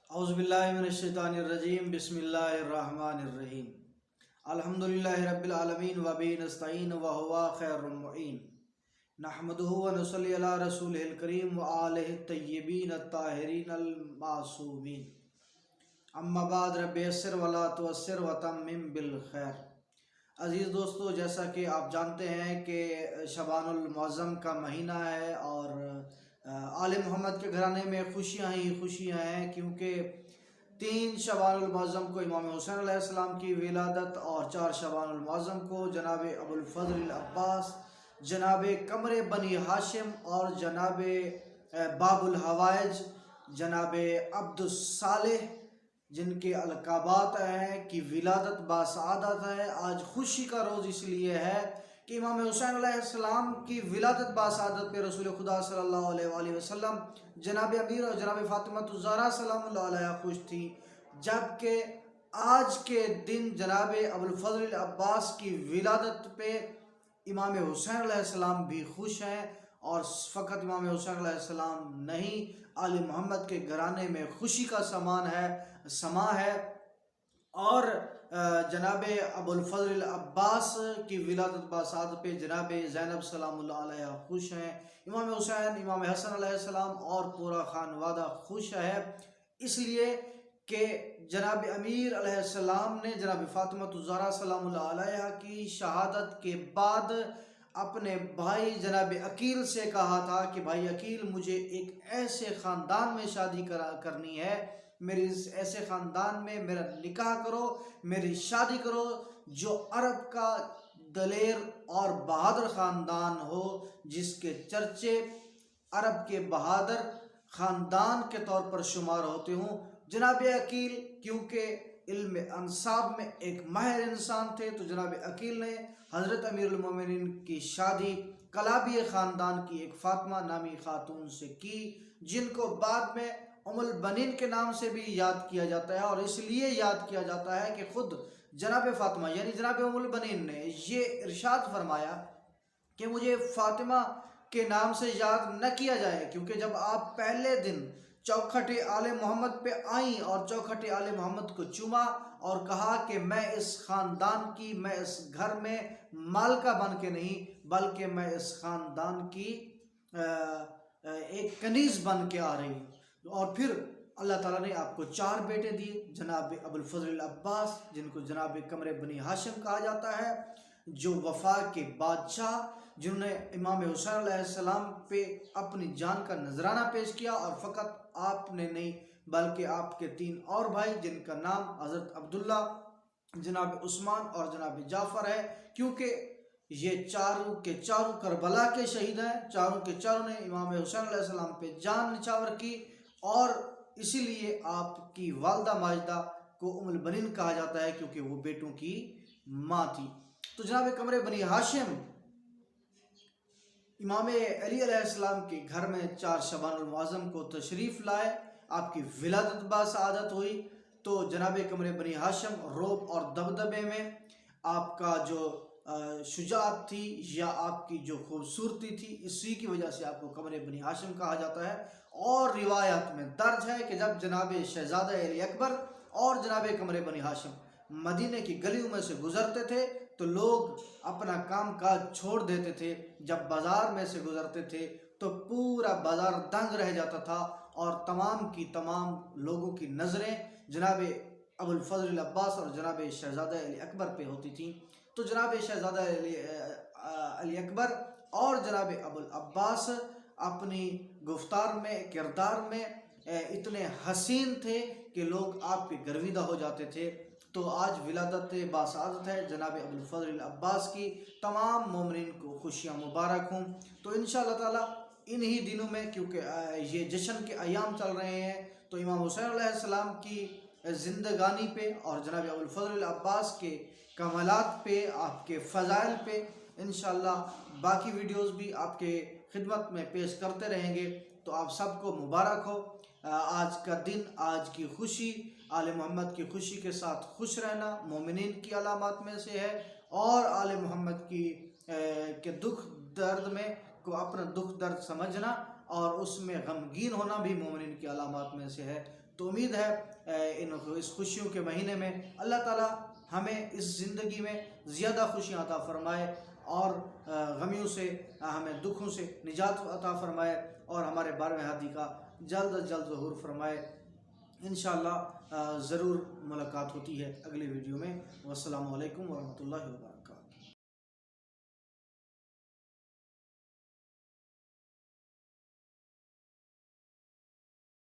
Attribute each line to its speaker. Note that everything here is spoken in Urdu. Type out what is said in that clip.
Speaker 1: اعوذ باللہ من الشیطان الرجیم بسم اللہ الرحمن الرحیم الحمدللہ رب العالمین وبہ نستعین وہو خیر المعین نحمدہ ونصلی علی رسولہ الکریم وآلہ الطیبین الطاہرین المعصومین اما بعد رب یسر ولا تعسر وتمم بالخیر۔ عزیز دوستو، جیسا کہ آپ جانتے ہیں کہ شعبان المعظم کا مہینہ ہے اور آل محمد کے گھرانے میں خوشیاں ہی خوشیاں ہیں، کیونکہ 3 شعبان المعظم کو امام حسین علیہ السلام کی ولادت اور 4 شعبان المعظم کو جناب ابو الفضل العباس، جناب قمر بنی ہاشم اور جناب باب الحوائج جناب عبد الصالح، جن کے القابات ہیں کی ولادت باسعادت ہے۔ آج خوشی کا روز اس لیے ہے کہ امام حسین علیہ السلام کی ولادت باسعادت پہ رسول خدا صلی اللہ علیہ وآلہ وسلم جناب امیر اور جناب فاطمہ الزہرا سلام اللہ علیہ خوش تھی، جبکہ آج کے دن جناب ابو الفضل العباس کی ولادت پہ امام حسین علیہ السلام بھی خوش ہیں۔ اور فقط امام حسین علیہ السلام نہیں، آل محمد کے گھرانے میں خوشی کا سما ہے اور جناب ابو الفضل العباس کی ولادت باسعادت پہ جناب زینب سلام اللہ علیہ خوش ہیں۔ امام حسین، امام حسن علیہ السلام اور پورا خانوادہ خوش ہے، اس لیے کہ جناب امیر علیہ السلام نے جناب فاطمہ الزہرا سلام اللہ علیہ کی شہادت کے بعد اپنے بھائی جناب عقیل سے کہا تھا کہ بھائی عقیل، مجھے ایک ایسے خاندان میں شادی کرنی ہے، میری ایسے خاندان میں میرا نکاح کرو، میری شادی کرو جو عرب کا دلیر اور بہادر خاندان ہو، جس کے چرچے عرب کے بہادر خاندان کے طور پر شمار ہوتے ہوں۔ جناب عقیل کیونکہ علم انساب میں ایک ماہر انسان تھے، تو جناب عقیل نے حضرت امیر المومنین کی شادی کلابی خاندان کی ایک فاطمہ نامی خاتون سے کی، جن کو بعد میں ام البنین کے نام سے بھی یاد کیا جاتا ہے، اور اس لیے یاد کیا جاتا ہے کہ خود جناب فاطمہ یعنی جناب ام البنین نے یہ ارشاد فرمایا کہ مجھے فاطمہ کے نام سے یاد نہ کیا جائے، کیونکہ جب آپ پہلے دن چوکھٹ آل محمد پہ آئیں اور چوکھٹ آل محمد کو چوما اور کہا کہ میں اس خاندان کی، میں اس گھر میں مالکہ بن کے نہیں بلکہ میں اس خاندان کی ایک کنیز بن کے آ رہی ہوں، اور پھر اللہ تعالیٰ نے آپ کو 4 بیٹے دیے، جناب ابو الفضل العباس جن کو جناب قمر بنی ہاشم کہا جاتا ہے، جو وفا کے بادشاہ، جنہوں نے امام حسین علیہ السلام پہ اپنی جان کا نذرانہ پیش کیا، اور فقط آپ نے نہیں بلکہ آپ کے 3 اور بھائی جن کا نام حضرت عبداللہ، جناب عثمان اور جناب جعفر ہے، کیونکہ یہ چاروں کے چاروں کربلا کے شہید ہیں، چاروں کے چاروں نے امام حسین علیہ السلام پہ جان نچھاور کی، اور اسی لیے آپ کی والدہ ماجدہ کو ام البنین کہا جاتا ہے، کیونکہ وہ بیٹوں کی ماں تھی۔ تو جناب قمر بنی ہاشم امام علی علیہ السلام کے گھر میں 4 شعبان المعظم کو تشریف لائے، آپ کی ولادت باسعادت ہوئی، تو جناب قمر بنی ہاشم روب اور دبدبے میں آپ کا جو شجاعت تھی یا آپ کی جو خوبصورتی تھی، اسی کی وجہ سے آپ کو قمر بنی ہاشم کہا جاتا ہے۔ اور روایت میں درج ہے کہ جب جناب شہزادہ علی اکبر اور جناب قمر بنی ہاشم مدینے کی گلیوں میں سے گزرتے تھے تو لوگ اپنا کام کاج چھوڑ دیتے تھے، جب بازار میں سے گزرتے تھے تو پورا بازار دنگ رہ جاتا تھا، اور تمام کی تمام لوگوں کی نظریں جناب ابو الفضل العباس اور جناب شہزادہ علی اکبر پہ ہوتی تھیں۔ تو جناب شہزادہ علی اکبر اور جناب ابو العباس اپنی گفتار میں، کردار میں اتنے حسین تھے کہ لوگ آپ پہ گرویدہ ہو جاتے تھے۔ تو آج ولادت باسعادت ہے جناب ابو الفضل العباس کی، تمام مومنین کو خوشیاں مبارک ہوں۔ تو انشاءاللہ تعالیٰ انہی دنوں میں، کیونکہ یہ جشن کے ایام چل رہے ہیں، تو امام حسین علیہ السلام کی زندگانی پہ اور جناب ابو الفضل العباس کے کمالات پہ، آپ کے فضائل پہ انشاءاللہ باقی ویڈیوز بھی آپ کے خدمت میں پیش کرتے رہیں گے۔ تو آپ سب کو مبارک ہو آج کا دن، آج کی خوشی، آل محمد کی خوشی کے ساتھ خوش رہنا مومنین کی علامات میں سے ہے، اور آل محمد کے دکھ درد میں کو اپنا دکھ درد سمجھنا اور اس میں غمگین ہونا بھی مومنین کی علامات میں سے ہے۔ تو امید ہے اس خوشیوں کے مہینے میں اللہ تعالیٰ ہمیں اس زندگی میں زیادہ خوشیاں عطا فرمائے اور غمیوں سے ہمیں دکھوں سے نجات عطا فرمائے اور ہمارے 12ویں ہادی کا جلد از جلد ظہور فرمائے۔ انشاءاللہ ضرور ملاقات ہوتی ہے اگلی ویڈیو میں۔ والسلام علیکم ورحمۃ اللہ وبرکاتہ۔